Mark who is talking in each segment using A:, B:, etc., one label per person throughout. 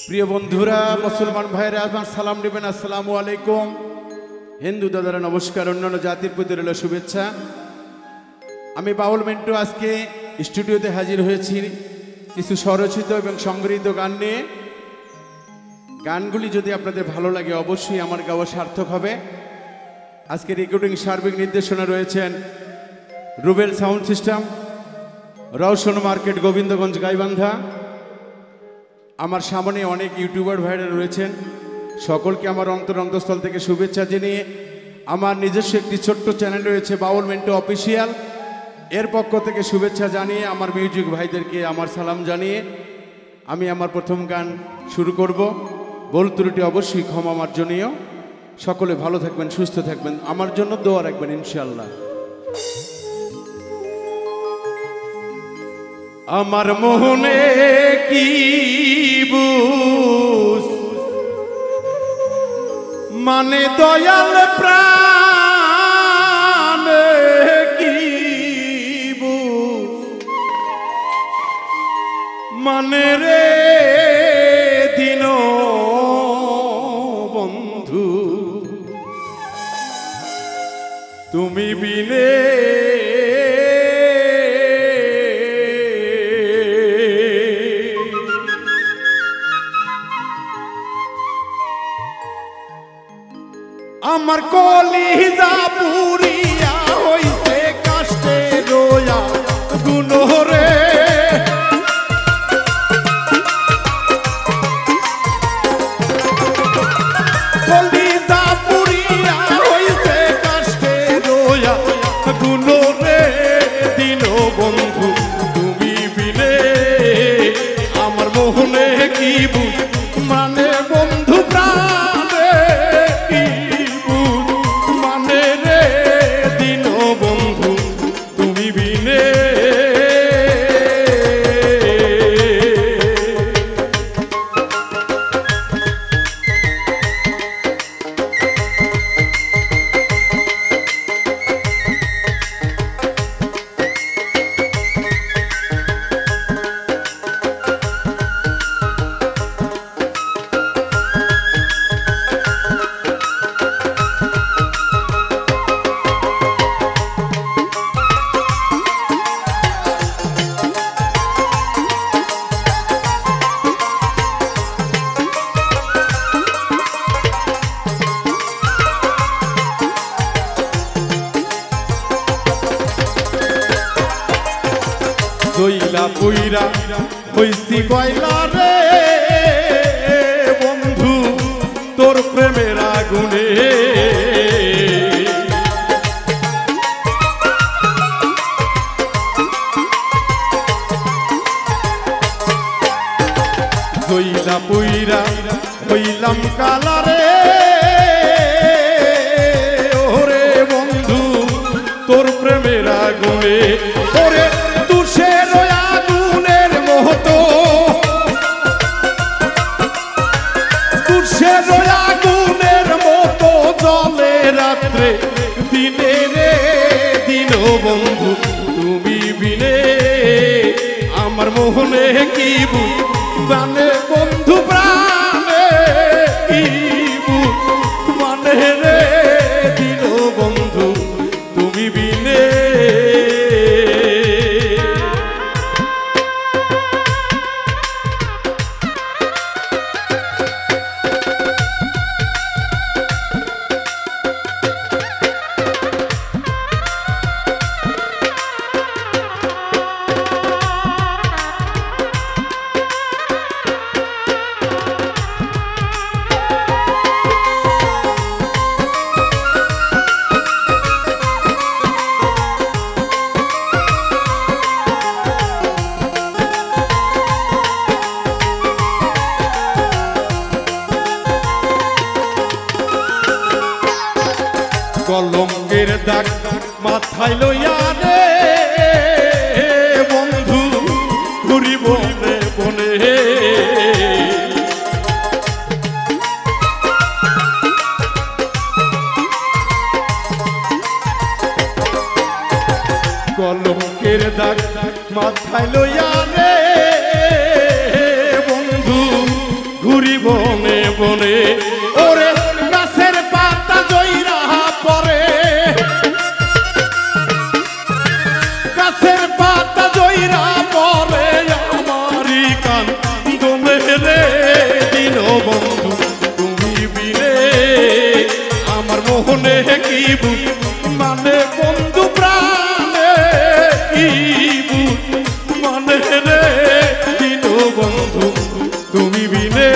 A: প্রিয় বন্ধুরা, মুসলমান ভাইরা আমার সালাম নেবেন, আসসালামু আলাইকুম। হিন্দু দাদারা নমস্কার, অন্যান্য জাতির প্রতি রইল শুভেচ্ছা। আমি বাউল মিন্টু আজকে স্টুডিওতে হাজির হয়েছি কিছু স্বরচিত এবং সংগৃহীত গান নিয়ে। গানগুলি যদি আপনাদের ভালো লাগে অবশ্যই আমার গাওয়া সার্থক হবে। আজকে রেকর্ডিং সার্বিক নির্দেশনা রয়েছেন Rubel sound system, Roushan market, Gobindaganj, Gaibandha. আমার সামনে অনেক ইউটিউবার ভাইরা রয়েছেন, সকলকে আমার অন্তরস্থল থেকে শুভেচ্ছা জানিয়ে আমার নিজস্ব একটি ছোট্ট চ্যানেল রয়েছে বাউল মিন্টু অফিসিয়াল, এর পক্ষ থেকে শুভেচ্ছা জানিয়ে আমার মিউজিক ভাইদেরকে আমার সালাম জানিয়ে আমি আমার প্রথম গান শুরু করব। ভুল ত্রুটি অবশ্যই ক্ষমা মার্জনীয়। সকলে ভালো থাকবেন, সুস্থ থাকবেন, আমার জন্য দোয়া রাখবেন ইনশাআল্লাহ। আমার মোহনে কি বুঝ মানে দয়াল প্রাণ কি বুঝ মানে রে দিন বন্ধু তুমি বিনে আমার কলিজা পুরিয়া হইছে কাষ্টে রোয়া গুনরে কলিজা পুরিয়া হইছে কাষ্টে রোয়া গুনরে দিন বন্ধু তুমি বিনে আমার মোহনে কি বুঝ মানে বন্ধু প্রাণে কি দইলা পুইরা হইছি কয়লা রে বন্ধু তোর প্রেমের আগুনে দইলা পুইরা হইলাম কালা রে ওরে বন্ধু তোর প্রেমের আগুনে ওরে তুষের আগুনের মতো তুষের আগুনের মতো জলে রাত্রে দিনে রে দিন বন্ধু তুমি বিনে আমার মোহনে কি বুঝ মানে বন্ধু প্রাণে কি বুঝ মানে রে দিন বন্ধু তুমি বিনে কলঙ্কের দাগ মাথায় লইয়া রে বন্ধু ঘুরি বনে বনে কলঙ্কের দাগ মাথায় লইয়া রে বন্ধু
B: ঘুরি বনে বনে ওরে গাছের পাতা জইরা পরে গাছের পাতা জইরা পরে আমারি কান দমে রে দিন বন্ধু তুমি বিনে আমার মোহনে কি মানে বন্ধু প্রাণে কি মানে রে দিন বন্ধু তুমি বিনে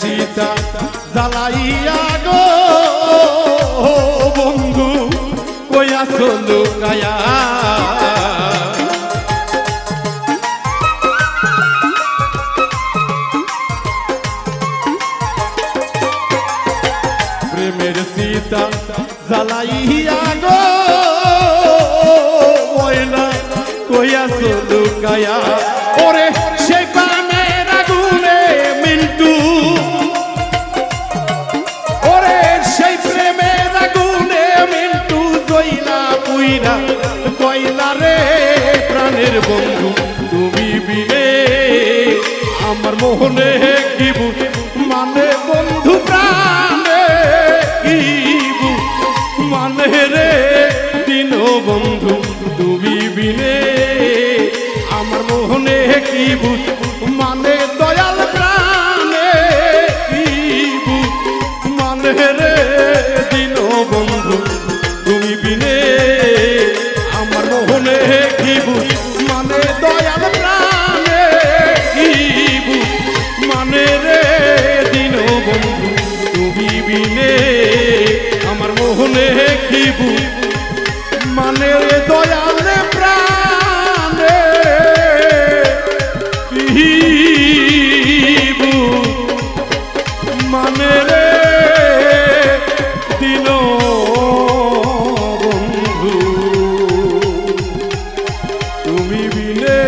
B: চিতা জ্বালাইয়া গো বন্ধু কইয়া চলু কায়া প্রেমের চিতা জ্বালাইয়া গো কইলা কইয়া চলু কায়া ওরে সেই প্রেমের আগুনে মিন্টু ওরে সেই প্রেমের আগুনে মিন্টু জইলা পুইরা কইলা রে প্রাণের বন্ধু তুমি বিনে আমার মোহনে কি মানে বন্ধু প্রাণে কি মানে রে দিন বন্ধু তুমি বিনে আমার মোহনে কি মানে দয়াল প্রাণে কি মানে রে দিন বন্ধু তুমি বিনে আমার মোহনে কি মানে দয়াল প্রাণে কি মানে রে দিন বন্ধু তুমি বিনে আমার মোহনে কি মানে দয়াল প্রাণে মানে রে দিন বন্ধু তুমি বিনে